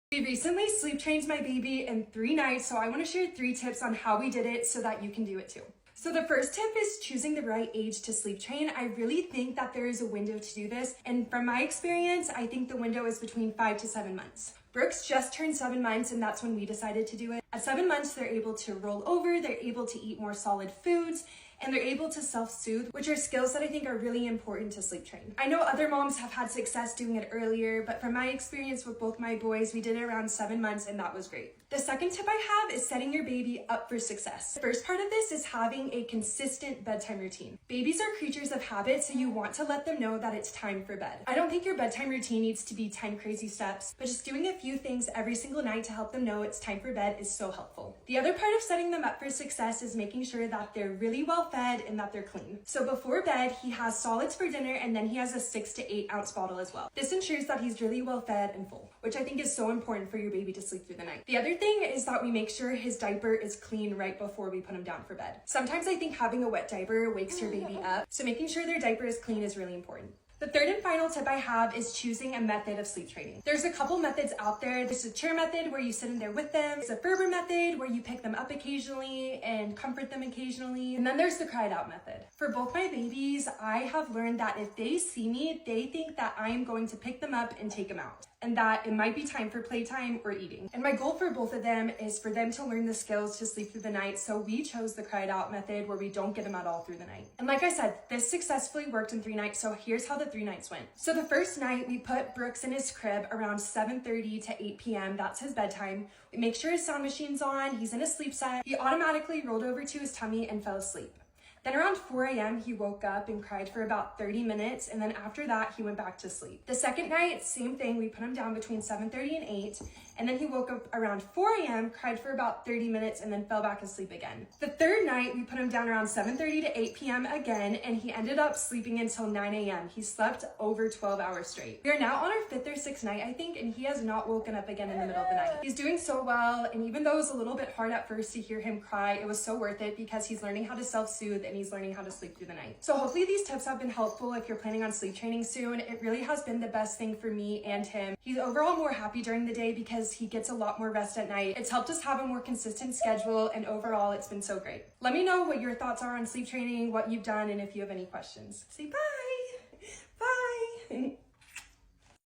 We recently sleep trained my baby in 3 nights, so I want to share 3 tips on how we did it so that you can do it too. So the first tip is choosing the right age to sleep train. I really think that there is a window to do this, and from my experience, I think the window is between 5 to 7 months. Brooks just turned 7 months, and that's when we decided to do it. At 7 months, they're able to roll over, they're able to eat more solid foods, and they're able to self-soothe, which are skills that I think are really important to sleep train. I know other moms have had success doing it earlier, but from my experience with both my boys, we did it around 7 months, and that was great. The second tip I have is setting your baby up for success. The first part of this is having a consistent bedtime routine. Babies are creatures of habit, so you want to let them know that it's time for bed. I don't think your bedtime routine needs to be 10 crazy steps, but just doing a few things every single night to help them know it's time for bed is so helpful. The other part of setting them up for success is making sure that they're really well fed and that they're clean. So before bed, he has solids for dinner, and then he has a 6 to 8 ounce bottle as well. This ensures that he's really well fed and full, which I think is so important for your baby to sleep through the night. The other thing is that we make sure his diaper is clean right before we put him down for bed. Sometimes I think having a wet diaper wakes your baby up, so making sure their diaper is clean is really important. The third and final tip I have is choosing a method of sleep training. There's a couple methods out there. There's a chair method where you sit in there with them. There's a Ferber method where you pick them up occasionally and comfort them occasionally. And then there's the cried out method. For both my babies, I have learned that if they see me, they think that I am going to pick them up and take them out, and that it might be time for playtime or eating. And my goal for both of them is for them to learn the skills to sleep through the night, so we chose the cried out method where we don't get them at all through the night. And like I said, this successfully worked in 3 nights, so here's how the 3 nights went. So the first night, we put Brooks in his crib around 7:30 to 8 p.m. That's his bedtime. We make sure his sound machine's on, he's in a sleep set. He automatically rolled over to his tummy and fell asleep. Then around 4 a.m., he woke up and cried for about 30 minutes, and then after that, he went back to sleep. The second night, same thing, we put him down between 7:30 and 8, and then he woke up around 4 a.m., cried for about 30 minutes, and then fell back asleep again. The third night, we put him down around 7:30 to 8 p.m. again, and he ended up sleeping until 9 a.m. He slept over 12 hours straight. We are now on our 5th or 6th night, I think, and he has not woken up again in the middle of the night. He's doing so well, and even though it was a little bit hard at first to hear him cry, it was so worth it because he's learning how to self-soothe and he's learning how to sleep through the night. So hopefully these tips have been helpful if you're planning on sleep training soon. It really has been the best thing for me and him. He's overall more happy during the day because he gets a lot more rest at night. It's helped us have a more consistent schedule, and overall it's been so great. Let me know what your thoughts are on sleep training, what you've done, and if you have any questions. Say bye!